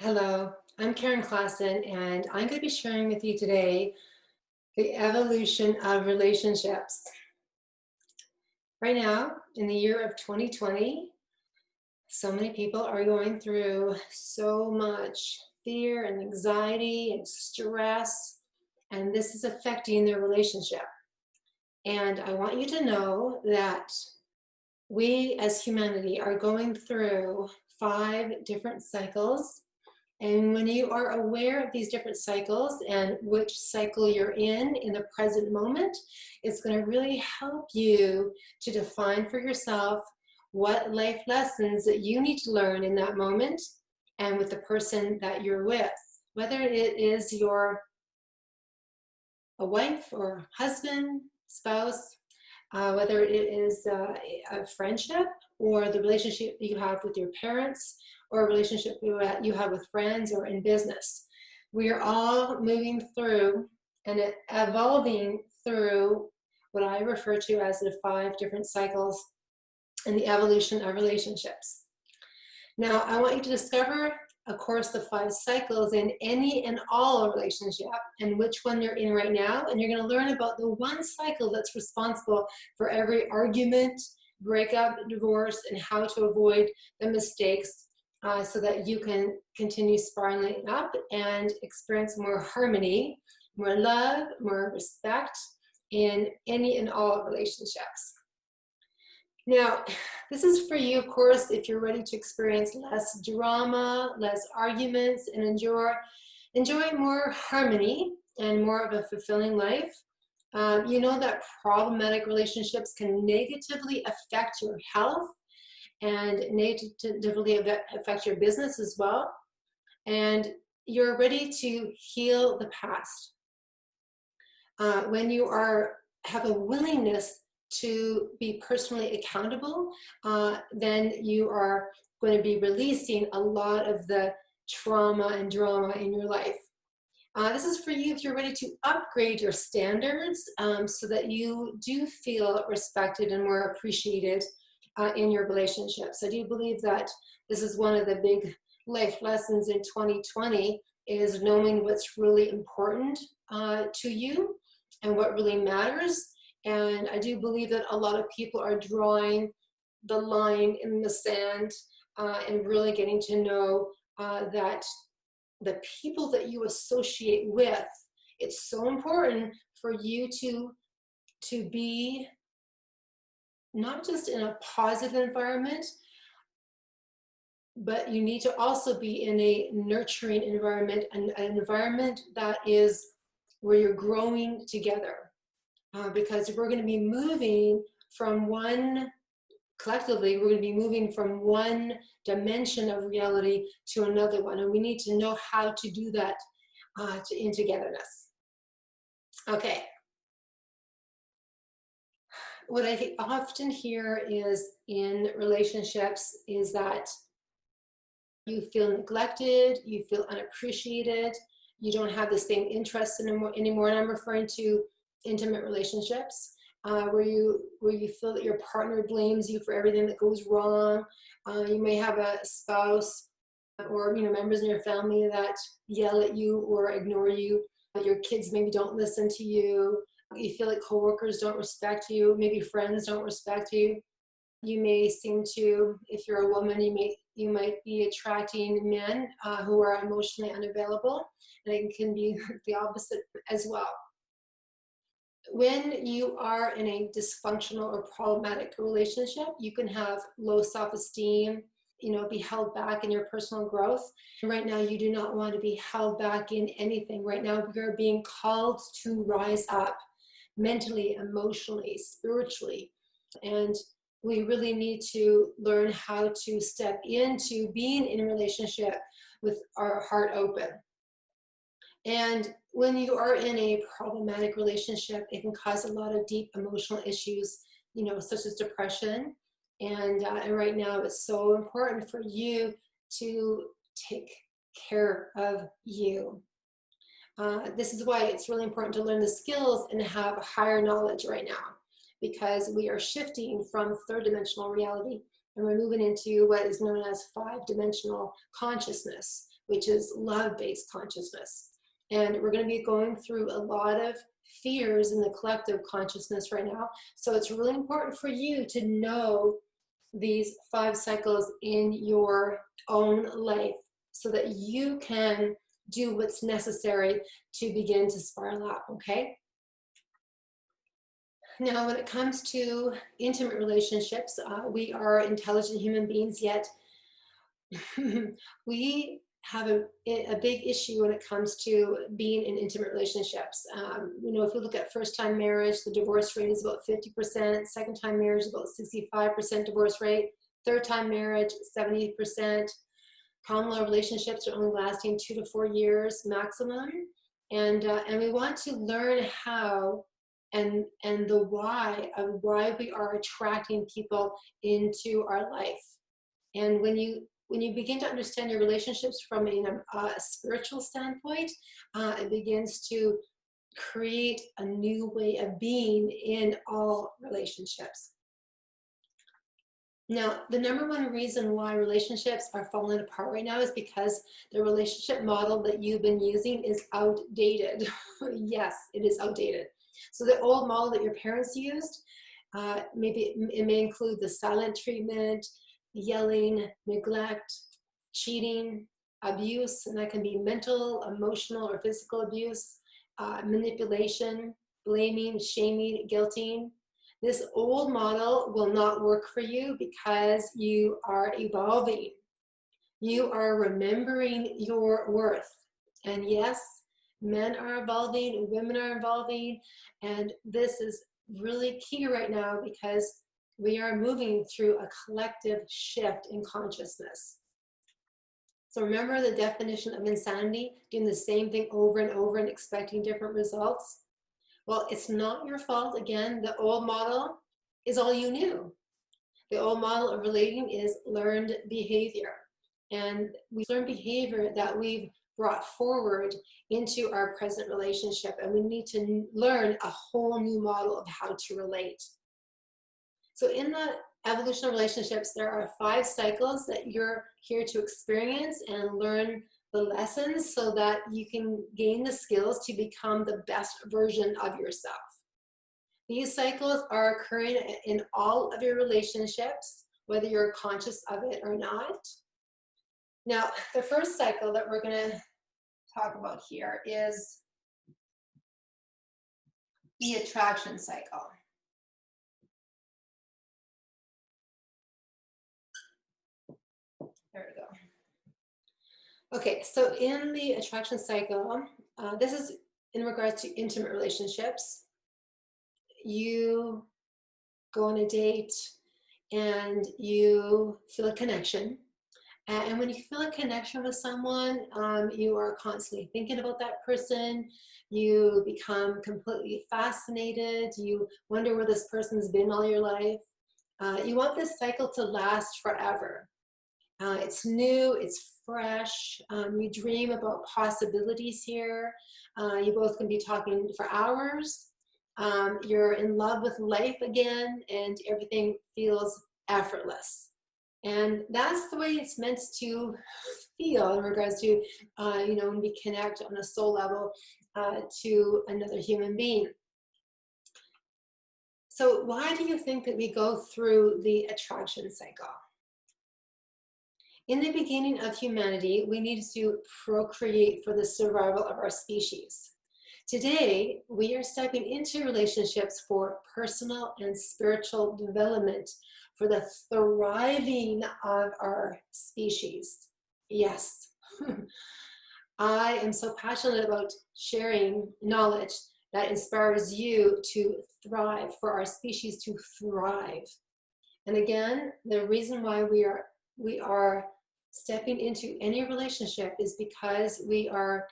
Hello, I'm Karen Klassen, and I'm going to be sharing with you today the evolution of relationships. Right now, in the year of 2020, so many people are going through so much fear and anxiety and stress, and this is affecting their relationship. And I want you to know that we as humanity are going through 5 different cycles. And when you are aware of these different cycles and which cycle you're in the present moment, it's going to really help you to define for yourself what life lessons that you need to learn in that moment and with the person that you're with. Whether it is a wife or husband, spouse, whether it is a friendship or the relationship you have with your parents or a relationship you have with friends or in business. We are all moving through and evolving through what I refer to as the 5 different cycles in the evolution of relationships. Now, I want you to discover, of course, the 5 cycles in any and all relationship and which one you're in right now. And you're going to learn about the one cycle that's responsible for every argument, breakup, divorce, and how to avoid the mistakes so that you can continue spiraling up and experience more harmony, more love, more respect in any and all relationships. Now, this is for you, of course, if you're ready to experience less drama, less arguments, and enjoy more harmony and more of a fulfilling life. You know that problematic relationships can negatively affect your health and negatively affect your business as well. And you're ready to heal the past. When you have a willingness to be personally accountable, then you are going to be releasing a lot of the trauma and drama in your life. This is for you if you're ready to upgrade your standards so that you do feel respected and more appreciated in your relationships. I do believe that this is one of the big life lessons in 2020 is knowing what's really important to you and what really matters. And I do believe that a lot of people are drawing the line in the sand and really getting to know that the people that you associate with, it's so important for you to be not just in a positive environment, but you need to also be in a nurturing environment, an environment that is where you're growing together. Because we're going to be moving from collectively, we're going to be moving from one dimension of reality to another one. And we need to know how to do that in togetherness. Okay. What I often hear is in relationships is that you feel neglected, you feel unappreciated, you don't have the same interests anymore. And I'm referring to intimate relationships where you feel that your partner blames you for everything that goes wrong. You may have a spouse or members in your family that yell at you or ignore you. Your kids maybe don't listen to you. You feel like coworkers don't respect you. Maybe friends don't respect you. You may seem to, if you're a woman, you might be attracting men who are emotionally unavailable, and it can be the opposite as well. When you are in a dysfunctional or problematic relationship, you can have low self-esteem, be held back in your personal growth. Right now, you do not want to be held back in anything. Right now, you're being called to rise up mentally, emotionally, spiritually. And we really need to learn how to step into being in a relationship with our heart open. And when you are in a problematic relationship, it can cause a lot of deep emotional issues, such as depression. And right now, it's so important for you to take care of you. This is why it's really important to learn the skills and have higher knowledge right now, because we are shifting from third dimensional reality and we're moving into what is known as 5-dimensional consciousness, which is love-based consciousness. And we're going to be going through a lot of fears in the collective consciousness right now. So it's really important for you to know these 5 cycles in your own life so that you can do what's necessary to begin to spiral up, okay? Now, when it comes to intimate relationships, we are intelligent human beings, yet we have a big issue when it comes to being in intimate relationships. You know, if we look at first-time marriage, the divorce rate is about 50%, second-time marriage is about 65% divorce rate, third-time marriage, 70%. Common law relationships are only lasting 2 to 4 years maximum. And we want to learn how and the why of why we are attracting people into our life. And when you begin to understand your relationships from a spiritual standpoint, it begins to create a new way of being in all relationships. Now, the number one reason why relationships are falling apart right now is because the relationship model that you've been using is outdated. Yes, it is outdated. So the old model that your parents used, maybe it may include the silent treatment, yelling, neglect, cheating, abuse, and that can be mental, emotional, or physical abuse, manipulation, blaming, shaming, guilting. This old model will not work for you because you are evolving. You are remembering your worth. And yes, men are evolving, women are evolving, and this is really key right now because we are moving through a collective shift in consciousness. So remember the definition of insanity, doing the same thing over and over and expecting different results? Well, it's not your fault. Again, the old model is all you knew. The old model of relating is learned behavior. And we learn behavior that we've brought forward into our present relationship. And we need to learn a whole new model of how to relate. So in the evolution of relationships, there are 5 cycles that you're here to experience and learn the lessons so that you can gain the skills to become the best version of yourself. These cycles are occurring in all of your relationships, whether you're conscious of it or not. Now, the first cycle that we're going to talk about here is the attraction cycle. There we go. Okay, so in the attraction cycle, this is in regards to intimate relationships. You go on a date and you feel a connection. And when you feel a connection with someone, you are constantly thinking about that person. You become completely fascinated. You wonder where this person's been all your life. You want this cycle to last forever. It's new, it's fresh. You dream about possibilities here. You both can be talking for hours. You're in love with life again, and everything feels effortless. And that's the way it's meant to feel in regards to, when we connect on a soul level to another human being. So why do you think that we go through the attraction cycle? In the beginning of humanity, we needed to procreate for the survival of our species. Today, we are stepping into relationships for personal and spiritual development, for the thriving of our species. Yes, I am so passionate about sharing knowledge that inspires you to thrive, for our species to thrive. And again, the reason why we are stepping into any relationship is because we are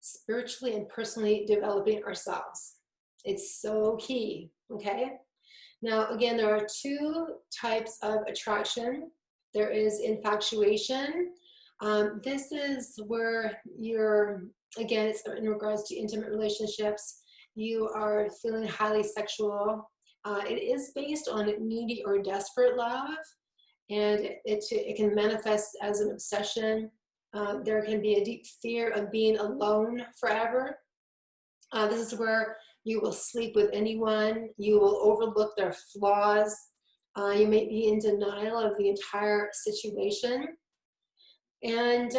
spiritually and personally developing ourselves. It's so key, okay? Now, again, there are 2 types of attraction. There is infatuation. This is where again, it's in regards to intimate relationships. You are feeling highly sexual. It is based on needy or desperate love. and it can manifest as an obsession. There can be a deep fear of being alone forever. This is where you will sleep with anyone, you will overlook their flaws, you may be in denial of the entire situation. And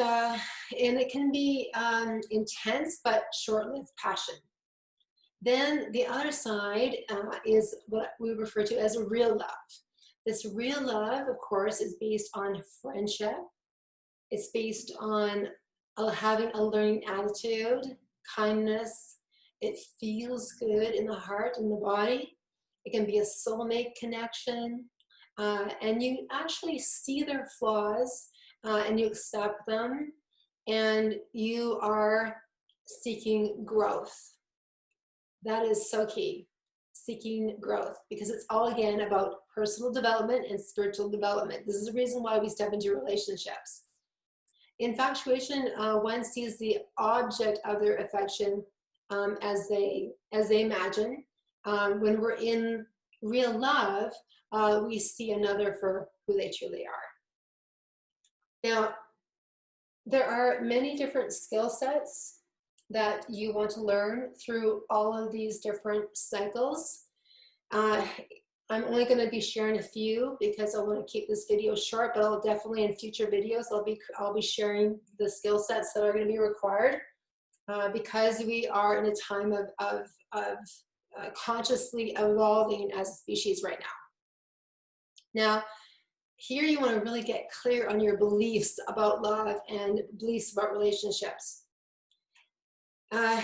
it can be intense but short-lived passion. Then the other side is what we refer to as real love. This real love, of course, is based on friendship. It's based on having a learning attitude, kindness. It feels good in the heart and the body. It can be a soulmate connection. And you actually see their flaws and you accept them, and you are seeking growth. That is so key, seeking growth, because it's all again about personal development and spiritual development. This is the reason why we step into relationships. Infatuation, one sees the object of their affection as they imagine. When we're in real love, we see another for who they truly are. Now, there are many different skill sets that you want to learn through all of these different cycles. I'm only going to be sharing a few because I want to keep this video short, but I'll definitely in future videos I'll be sharing the skill sets that are going to be required because we are in a time of consciously evolving as a species right now. Now, here you want to really get clear on your beliefs about love and beliefs about relationships.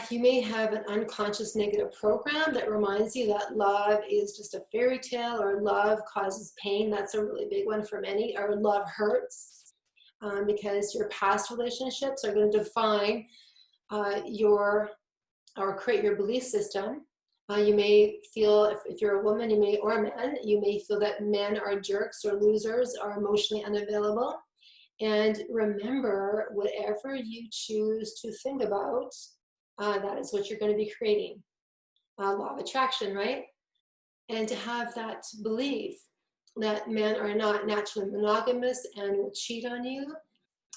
You may have an unconscious negative program that reminds you that love is just a fairy tale, or love causes pain. That's a really big one for many, or love hurts, because your past relationships are going to define or create your belief system. You may feel, if you're a woman, or a man, you may feel that men are jerks or losers, are emotionally unavailable. And remember, whatever you choose to think about, that is what you're going to be creating. Law of attraction, right? And to have that belief that men are not naturally monogamous and will cheat on you.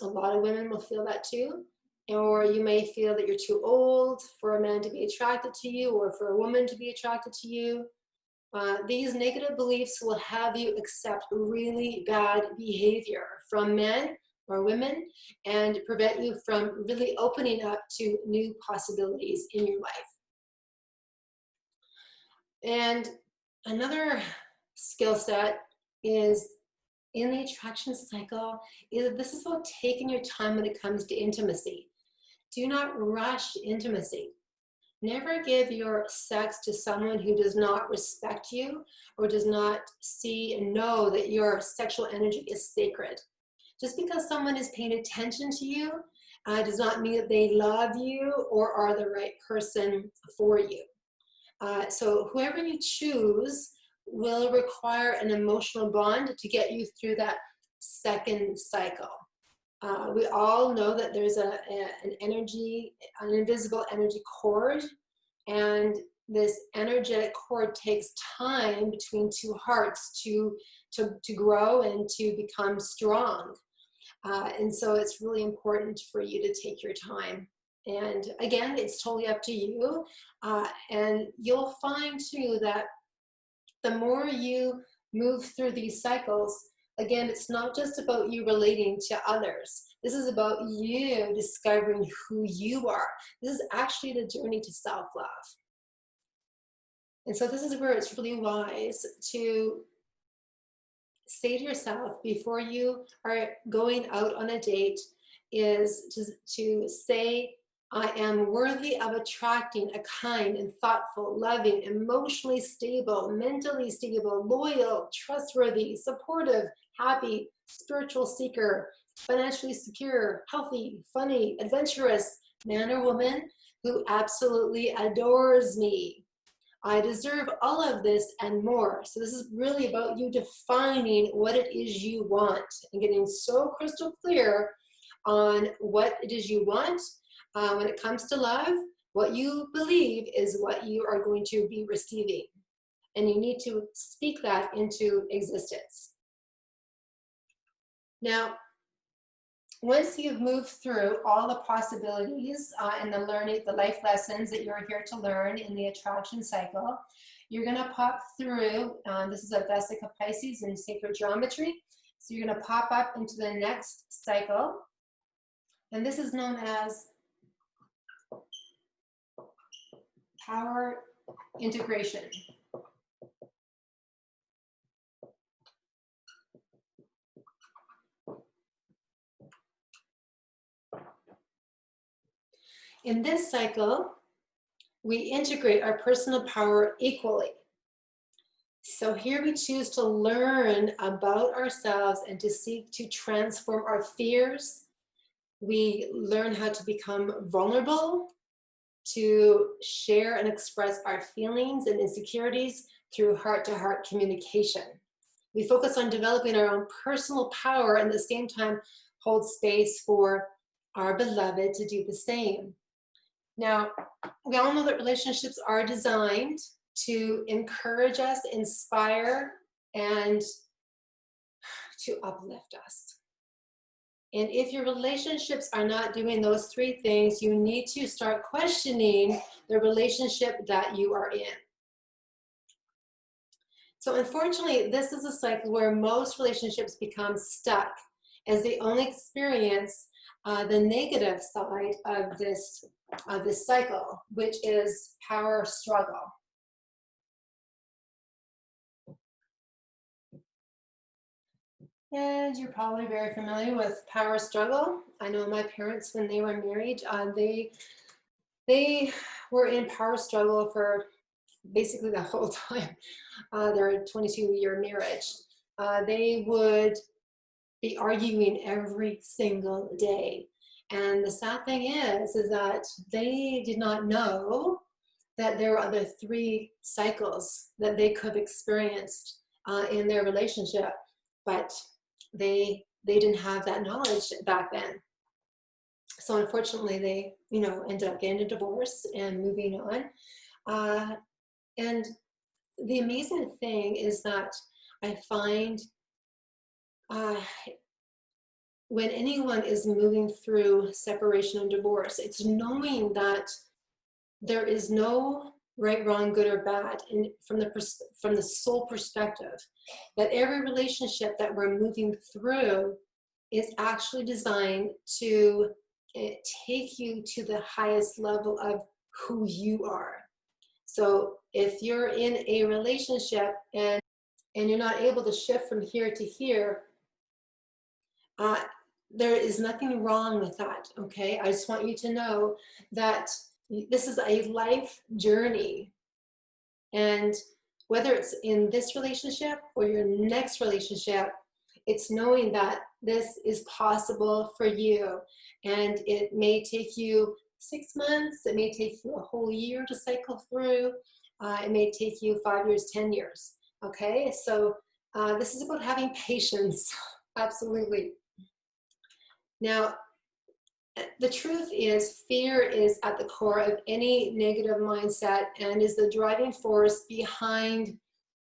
A lot of women will feel that too. Or you may feel that you're too old for a man to be attracted to you, or for a woman to be attracted to you. These negative beliefs will have you accept really bad behavior from men or women and prevent you from really opening up to new possibilities in your life. And another skill set is in the attraction cycle is this is about taking your time when it comes to intimacy. Do not rush intimacy. Never give your sex to someone who does not respect you or does not see and know that your sexual energy is sacred. Just because someone is paying attention to you does not mean that they love you or are the right person for you. So whoever you choose will require an emotional bond to get you through that second cycle. We all know that there's an invisible energy cord, and this energetic cord takes time between two hearts to grow and to become strong. And so it's really important for you to take your time. And again, it's totally up to you. And you'll find too that the more you move through these cycles, again, it's not just about you relating to others. This is about you discovering who you are. This is actually the journey to self-love. And so this is where it's really wise to say to yourself before you are going out on a date is to say, I am worthy of attracting a kind and thoughtful, loving, emotionally stable, mentally stable, loyal, trustworthy, supportive, happy, spiritual seeker, financially secure, healthy, funny, adventurous man or woman who absolutely adores me. I deserve all of this and more. So this is really about you defining what it is you want and getting so crystal clear on what it is you want. When it comes to love, what you believe is what you are going to be receiving. And you need to speak that into existence. Now, once you've moved through all the possibilities and the learning, the life lessons that you're here to learn in the attraction cycle, you're going to pop through, this is a Vesica Pisces in sacred geometry, so you're going to pop up into the next cycle, and this is known as power integration. In this cycle, we integrate our personal power equally. So here we choose to learn about ourselves and to seek to transform our fears. We learn how to become vulnerable, to share and express our feelings and insecurities through heart-to-heart communication. We focus on developing our own personal power and at the same time hold space for our beloved to do the same. Now, we all know that relationships are designed to encourage us, inspire, and to uplift us. And if your relationships are not doing those three things, you need to start questioning the relationship that you are in. So unfortunately, this is a cycle where most relationships become stuck as they only experience the negative side of this cycle, which is power struggle. And you're probably very familiar with power struggle. I know my parents, when they were married, they were in power struggle for basically the whole time, their 22-year marriage. They would be arguing every single day. And the sad thing is that they did not know that there were other 3 cycles that they could have experienced in their relationship, but they didn't have that knowledge back then. So unfortunately, they ended up getting a divorce and moving on. And the amazing thing is that I find when anyone is moving through separation and divorce, it's knowing that there is no right, wrong, good, or bad, and from the soul perspective, that every relationship that we're moving through is actually designed to take you to the highest level of who you are. So if you're in a relationship and you're not able to shift from here to here, there is nothing wrong with that, okay? I just want you to know that this is a life journey. And whether it's in this relationship or your next relationship, it's knowing that this is possible for you. And it may take you 6 months, it may take you a whole year to cycle through, it may take you 5 years, 10 years, okay? So this is about having patience, absolutely. Now, the truth is, fear is at the core of any negative mindset and is the driving force behind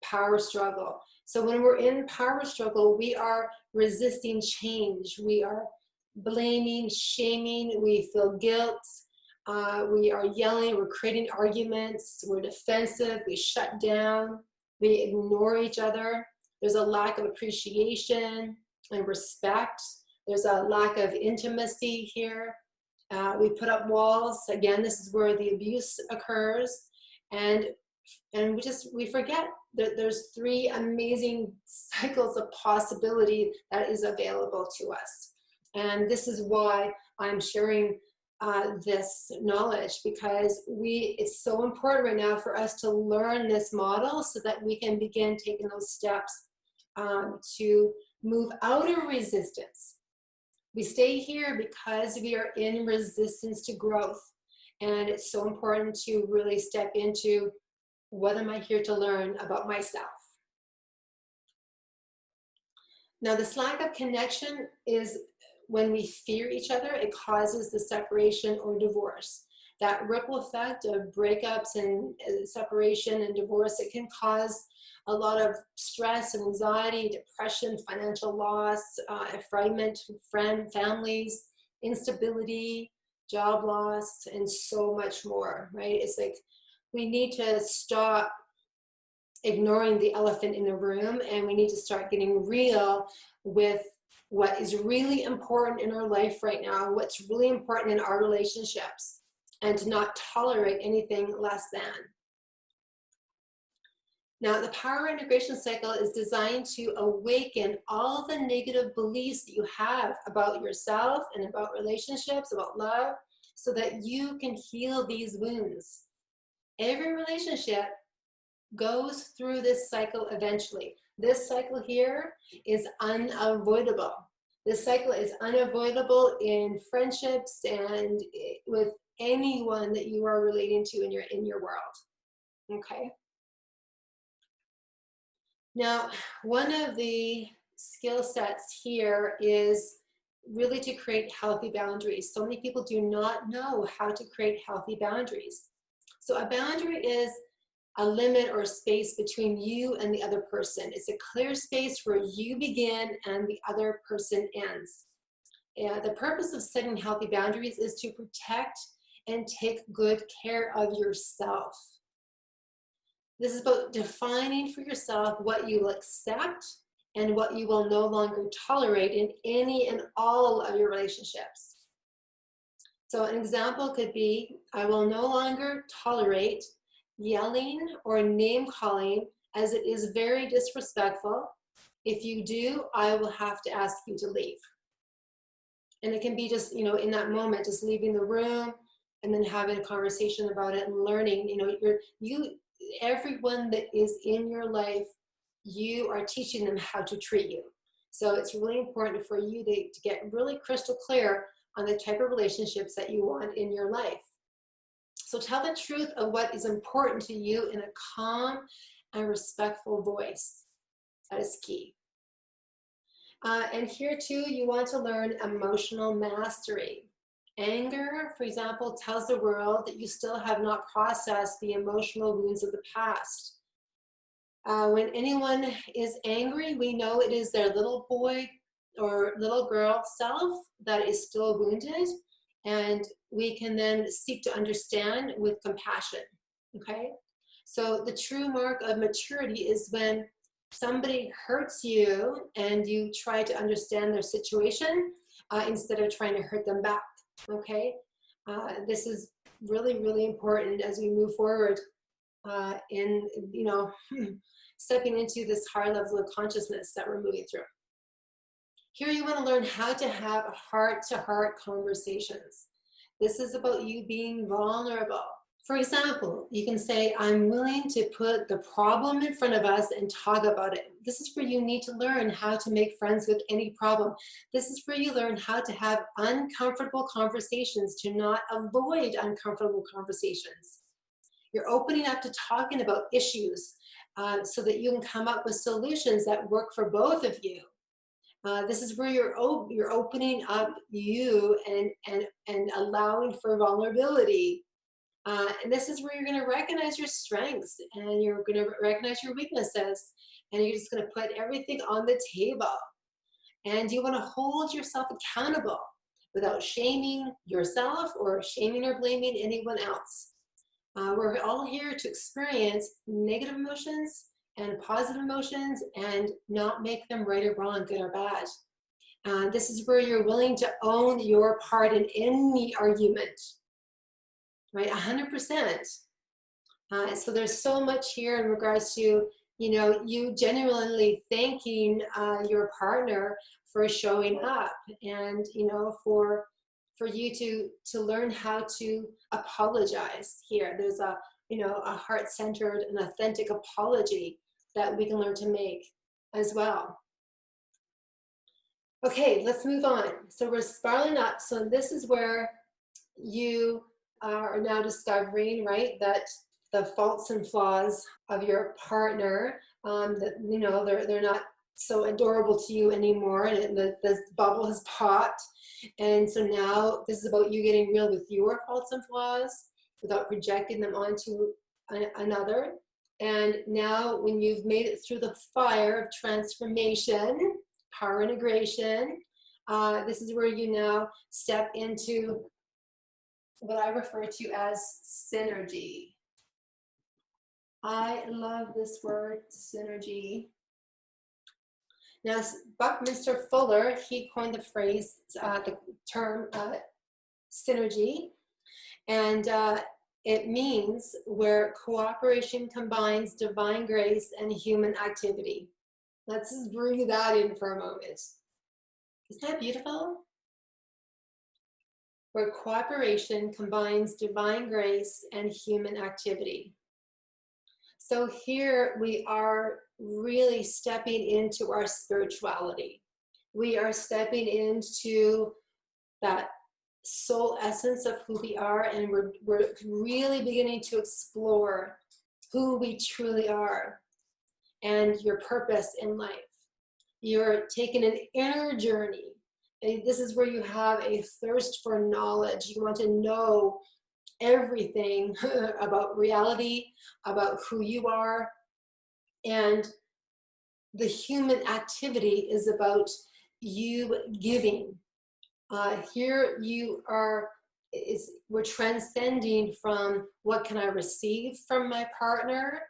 power struggle. So when we're in power struggle, we are resisting change. We are blaming, shaming, we feel guilt, we are yelling, we're creating arguments, we're defensive, we shut down, we ignore each other. There's a lack of appreciation and respect. There's a lack of intimacy here. We put up walls. Again, this is where the abuse occurs. And we forget that there's 3 amazing cycles of possibility that is available to us. And this is why I'm sharing this knowledge, because it's so important right now for us to learn this model so that we can begin taking those steps to move out of resistance. We stay here because we are in resistance to growth. And it's so important to really step into, what am I here to learn about myself? Now, this lack of connection is when we fear each other, it causes the separation or divorce. that ripple effect of breakups and separation and divorce, it can cause a lot of stress and anxiety, depression, financial loss, fragment families, instability, job loss, and so much more, right? It's like we need to stop ignoring the elephant in the room, and we need to start getting real with what is really important in our life right now, what's really important in our relationships, and to not tolerate anything less than. Now, the power integration cycle is designed to awaken all the negative beliefs that you have about yourself and about relationships, about love, so that you can heal these wounds. Every relationship goes through this cycle eventually. This cycle here is unavoidable. This cycle is unavoidable in friendships and with anyone that you are relating to in your world. Okay. Now, one of the skill sets here is really to create healthy boundaries. So many people do not know how to create healthy boundaries. So a boundary is a limit or space between you and the other person. It's a clear space where you begin and the other person ends. The purpose of setting healthy boundaries is to protect and take good care of yourself. This is about defining for yourself what you will accept and what you will no longer tolerate in any and all of your relationships. So an example could be, I will no longer tolerate yelling or name calling, as it is very disrespectful. If you do, I will have to ask you to leave. And it can be just, in that moment, just leaving the room and then having a conversation about it and learning, everyone that is in your life, you are teaching them how to treat you. So it's really important for you to get really crystal clear on the type of relationships that you want in your life. So tell the truth of what is important to you in a calm and respectful voice. That is key. And here too, you want to learn emotional mastery. Anger, for example, tells the world that you still have not processed the emotional wounds of the past. When anyone is angry, we know it is their little boy or little girl self that is still wounded, and we can then seek to understand with compassion, okay? So the true mark of maturity is when somebody hurts you and you try to understand their situation instead of trying to hurt them back, okay? This is really, really important as we move forward in, stepping into this higher level of consciousness that we're moving through. Here you want to learn how to have heart-to-heart conversations. This is about you being vulnerable. For example, you can say, I'm willing to put the problem in front of us and talk about it. This is where you need to learn how to make friends with any problem. This is where you learn how to have uncomfortable conversations, to not avoid uncomfortable conversations. You're opening up to talking about issues so that you can come up with solutions that work for both of you. This is where you're opening up you and allowing for vulnerability. And this is where you're going to recognize your strengths and you're going to recognize your weaknesses, and you're just going to put everything on the table. And you want to hold yourself accountable without shaming yourself or shaming or blaming anyone else. We're all here to experience negative emotions and positive emotions and not make them right or wrong, good or bad. This is where you're willing to own your part in any argument, right? 100%. So there's so much here in regards to, you genuinely thanking your partner for showing up, and, for you to learn how to apologize here. There's a heart-centered and authentic apology that we can learn to make as well. Okay, let's move on. So we're spiraling up. So this is where you are now discovering, right, that the faults and flaws of your partner, that they're not so adorable to you anymore, and the bubble has popped. And so now this is about you getting real with your faults and flaws without projecting them onto another. And now when you've made it through the fire of transformation, power integration, this is where you now step into what I refer to as synergy. I love this word, synergy. Now, Buckminster Fuller, he coined the phrase, the term synergy, and it means where cooperation combines divine grace and human activity. Let's just bring that in for a moment. Isn't that beautiful? Where cooperation combines divine grace and human activity. So here we are really stepping into our spirituality. We are stepping into that soul essence of who we are, and we're really beginning to explore who we truly are and your purpose in life. You're taking an inner journey. And this is where you have a thirst for knowledge. You want to know everything about reality, about who you are. And the human activity is about you giving. Here you are, we're transcending from what can I receive from my partner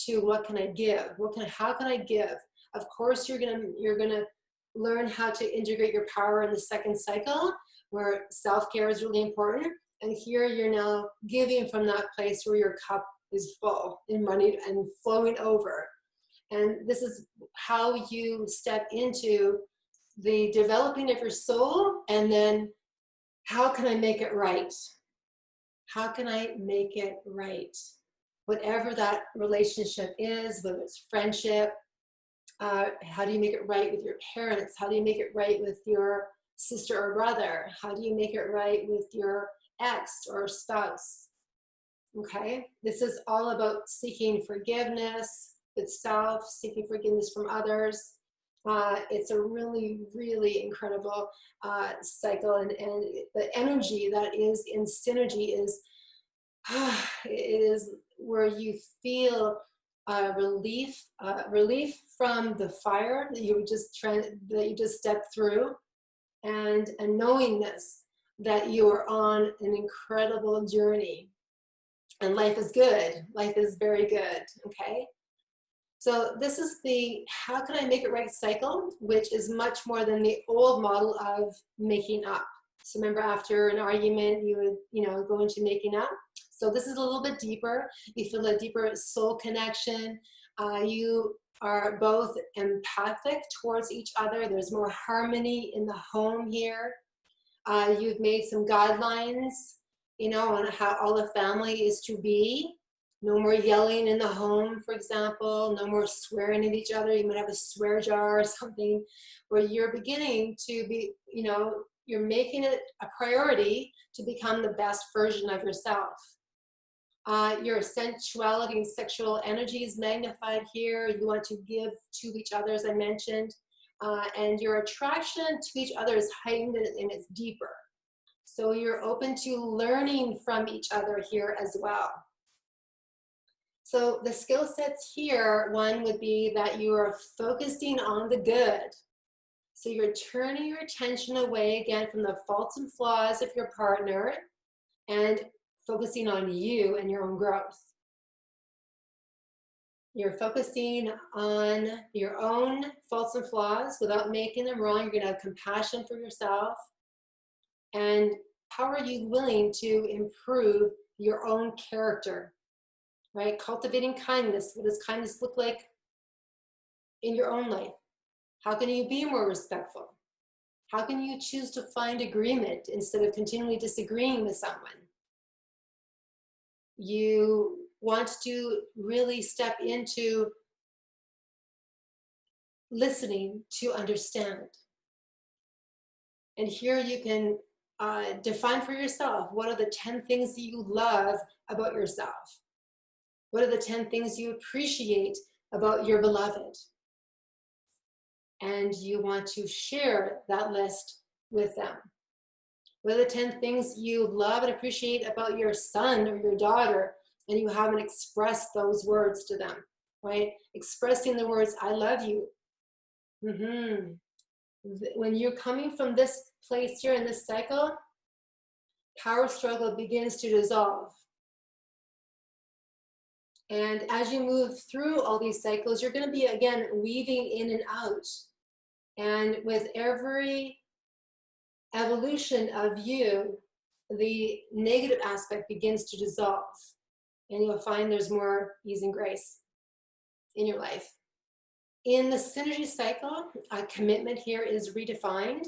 to what can I give? How can I give? Of course, you're gonna learn how to integrate your power in the second cycle, where self-care is really important. And here you're now giving from that place where your cup is full and money and flowing over. And this is how you step into the developing of your soul, and then how can I make it right? How can I make it right? Whatever that relationship is, whether it's friendship, how do you make it right with your parents? How do you make it right with your sister or brother? How do you make it right with your ex or spouse? Okay, this is all about seeking forgiveness with self, seeking forgiveness from others. It's a really, really incredible cycle, and the energy that is in synergy is it is where you feel relief from the fire that you just stepped through, and a knowingness that you are on an incredible journey, and life is good. Life is very good. Okay. So this is the how can I make it right cycle, which is much more than the old model of making up. So remember, after an argument, you would go into making up. So this is a little bit deeper. You feel a deeper soul connection. You are both empathic towards each other. There's more harmony in the home here. You've made some guidelines, on how all the family is to be. No more yelling in the home, for example. No more swearing at each other. You might have a swear jar or something, where you're beginning to be, you're making it a priority to become the best version of yourself. Your sensuality and sexual energy is magnified here. You want to give to each other, as I mentioned. And your attraction to each other is heightened and it's deeper. So you're open to learning from each other here as well. So the skill sets here, one would be that you are focusing on the good. So you're turning your attention away again from the faults and flaws of your partner and focusing on you and your own growth. You're focusing on your own faults and flaws without making them wrong. You're going to have compassion for yourself. And how are you willing to improve your own character? Right? Cultivating kindness. What does kindness look like in your own life? How can you be more respectful? How can you choose to find agreement instead of continually disagreeing with someone? You want to really step into listening to understand. And here you can define for yourself, what are the 10 things that you love about yourself? What are the 10 things you appreciate about your beloved? and you want to share that list with them. What are the 10 things you love and appreciate about your son or your daughter, and you haven't expressed those words to them, right? Expressing the words, I love you. When you're coming from this place here in this cycle, power struggle begins to dissolve. And as you move through all these cycles, you're going to be, again, weaving in and out. And with every evolution of you, the negative aspect begins to dissolve. And you'll find there's more ease and grace in your life. In the synergy cycle, a commitment here is redefined.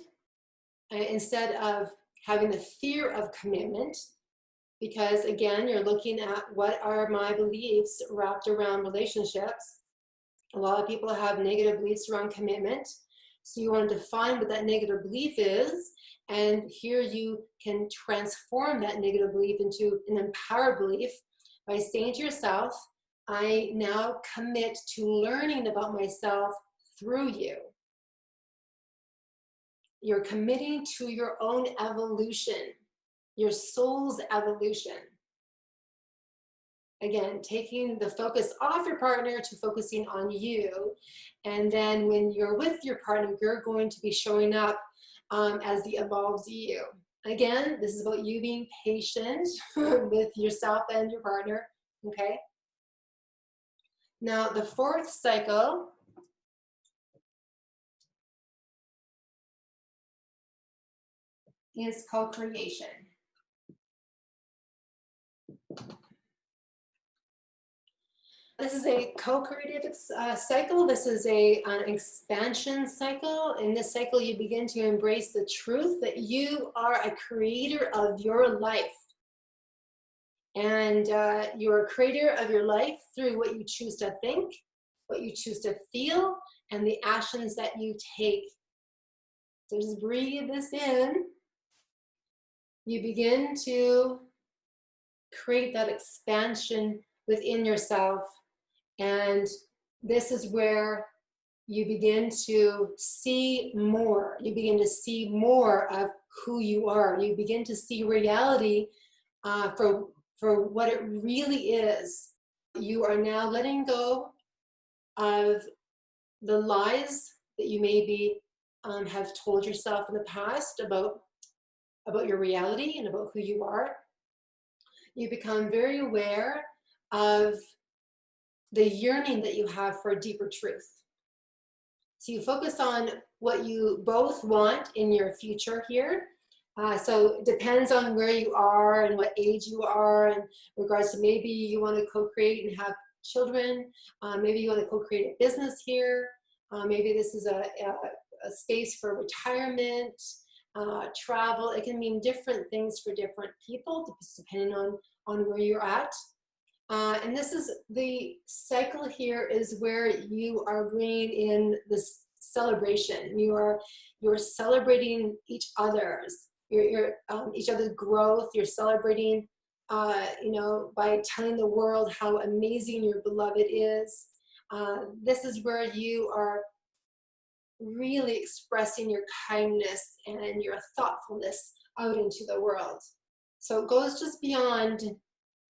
Instead of having the fear of commitment, because again, you're looking at what are my beliefs wrapped around relationships. A lot of people have negative beliefs around commitment. So you want to define what that negative belief is. And here you can transform that negative belief into an empowered belief by saying to yourself, I now commit to learning about myself through you. You're committing to your own evolution, your soul's evolution. Again, taking the focus off your partner to focusing on you. And then when you're with your partner, you're going to be showing up as the evolved you. Again, this is about you being patient with yourself and your partner, okay? Now, the fourth cycle is co-creation. This is a co-creative cycle. This is an expansion cycle. In this cycle, you begin to embrace the truth that you are a creator of your life. And you're a creator of your life through what you choose to think, what you choose to feel, and the actions that you take. So just breathe this in. You begin to create that expansion within yourself. And this is where you begin to see more. You begin to see more of who you are. You begin to see reality for what it really is. You are now letting go of the lies that you maybe have told yourself in the past about your reality and about who you are. You become very aware of the yearning that you have for a deeper truth. So you focus on what you both want in your future here. So it depends on where you are and what age you are in regards to maybe you want to co-create and have children. Maybe you want to co-create a business here. Maybe this is a space for retirement, travel. It can mean different things for different people depending on where you're at. And this is the cycle here is where you are bringing in this celebration. You're celebrating each other's, each other's growth. You're celebrating, by telling the world how amazing your beloved is. This is where you are really expressing your kindness and your thoughtfulness out into the world. So it goes just beyond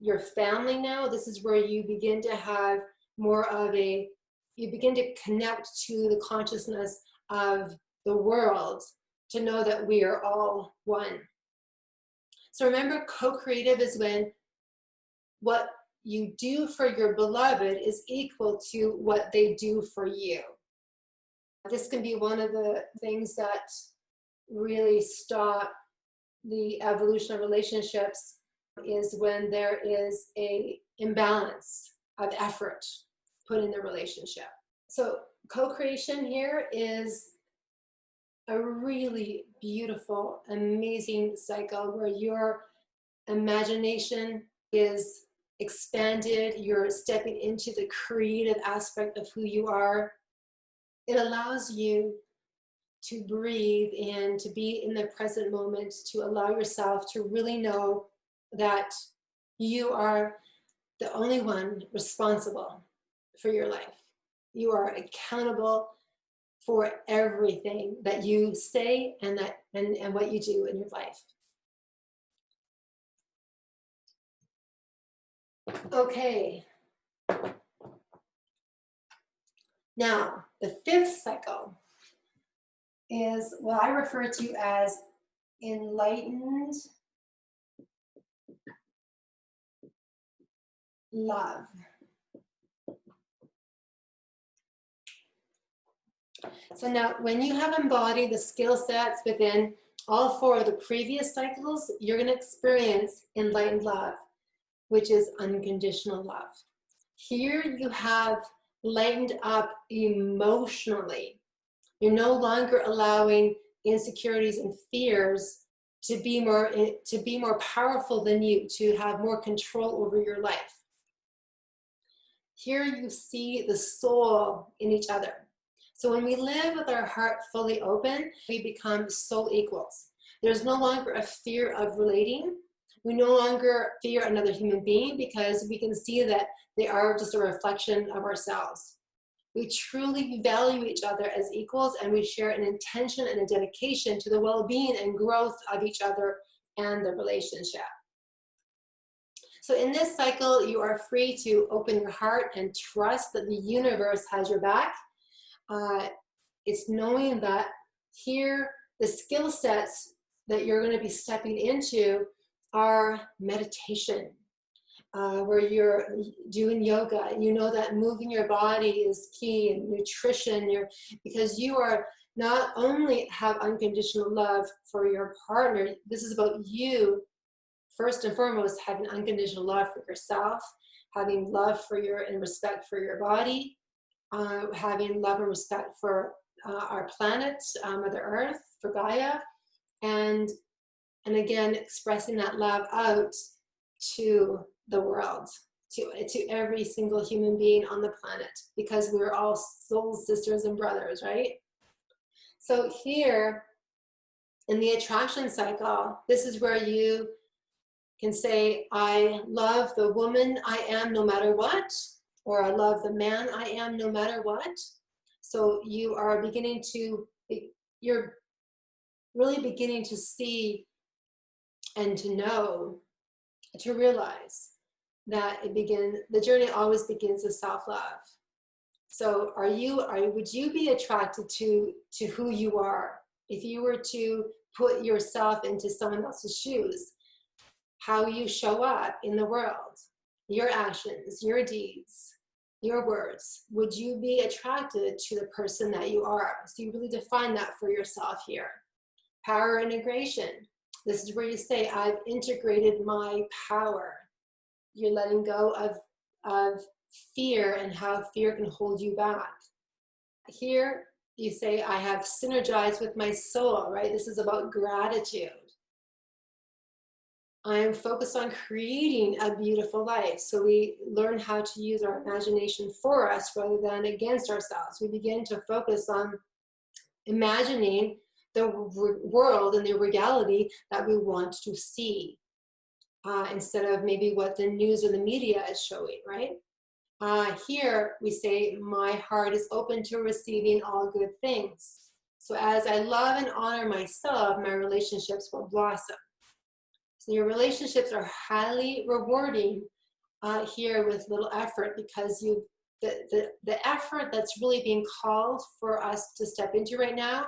your family now. This is where you begin to have more of you begin to connect to the consciousness of the world to know that we are all one. So remember, co-creative is when what you do for your beloved is equal to what they do for you. This can be one of the things that really stop the evolution of relationships is when there is a imbalance of effort put in the relationship. So co-creation here is a really beautiful, amazing cycle where your imagination is expanded. You're stepping into the creative aspect of who you are. It allows you to breathe and to be in the present moment, to allow yourself to really know that you are the only one responsible for your life. You are accountable for everything that you say and what you do in your life. Okay. Now, the fifth cycle is what I refer to as enlightened love. So now, when you have embodied the skill sets within all four of the previous cycles, you're going to experience enlightened love, which is unconditional love. Here you have lightened up emotionally. You're no longer allowing insecurities and fears to be more powerful than you, to have more control over your life. Here you see the soul in each other. So when we live with our heart fully open, we become soul equals. There's no longer a fear of relating. We no longer fear another human being because we can see that they are just a reflection of ourselves. We truly value each other as equals, and we share an intention and a dedication to the well-being and growth of each other and the relationship. So in this cycle, you are free to open your heart and trust that the universe has your back. It's knowing that here, the skill sets that you're going to be stepping into are meditation, where you're doing yoga, and you know that moving your body is key, and nutrition, because you are not only have unconditional love for your partner, this is about you, first and foremost, having unconditional love for yourself, having love for and respect for your body, having love and respect for our planet, Mother Earth, for Gaia, and again, expressing that love out to the world, to every single human being on the planet, because we're all soul sisters and brothers, right? So here, in the attraction cycle, this is where you can say, I love the woman I am no matter what, or I love the man I am no matter what. So you are beginning to, you're really beginning to see and to know, to realize that the journey always begins with self-love. So would you be attracted to who you are? If you were to put yourself into someone else's shoes, how you show up in the world, your actions, your deeds, your words, would you be attracted to the person that you are? So you really define that for yourself here. Power integration. This is where you say, I've integrated my power. You're letting go of fear and how fear can hold you back. Here you say, I have synergized with my soul, right? This is about gratitude. I am focused on creating a beautiful life. So we learn how to use our imagination for us rather than against ourselves. We begin to focus on imagining the world and the reality that we want to see, instead of maybe what the news or the media is showing, right? Here we say, my heart is open to receiving all good things. So as I love and honor myself, my relationships will blossom. So your relationships are highly rewarding here with little effort, because the effort that's really being called for us to step into right now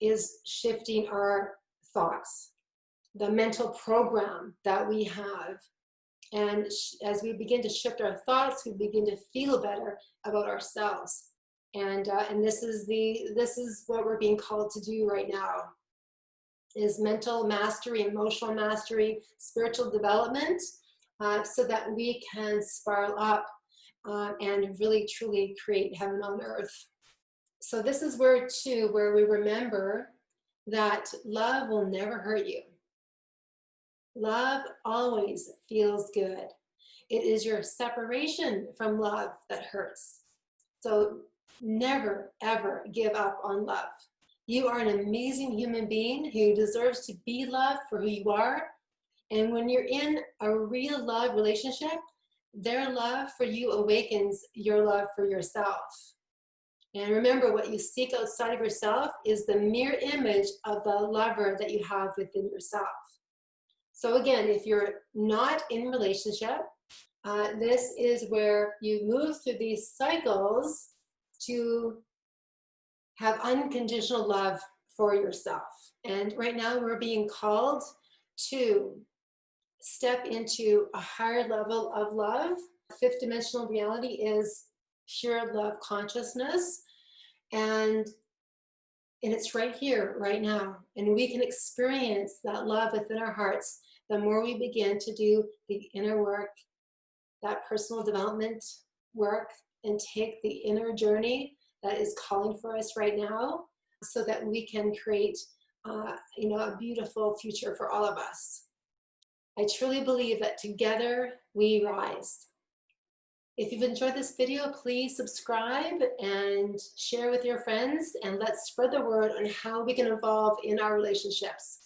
is shifting our thoughts, the mental program that we have. And as we begin to shift our thoughts, we begin to feel better about ourselves. And this is what we're being called to do right now, is mental mastery, emotional mastery, spiritual development, so that we can spiral up and really truly create heaven on earth. So this is where we remember that love will never hurt you. Love always feels good. It is your separation from love that hurts. So never, ever give up on love. You are an amazing human being who deserves to be loved for who you are. And when you're in a real love relationship, their love for you awakens your love for yourself. And remember, what you seek outside of yourself is the mirror image of the lover that you have within yourself. So again, if you're not in relationship, this is where you move through these cycles to have unconditional love for yourself. And right now we're being called to step into a higher level of love. Fifth dimensional reality is pure love consciousness. And it's right here, right now. And we can experience that love within our hearts the more we begin to do the inner work, that personal development work, and take the inner journey that is calling for us right now, so that we can create a beautiful future for all of us. I truly believe that together we rise. If you've enjoyed this video, please subscribe and share with your friends, and let's spread the word on how we can evolve in our relationships.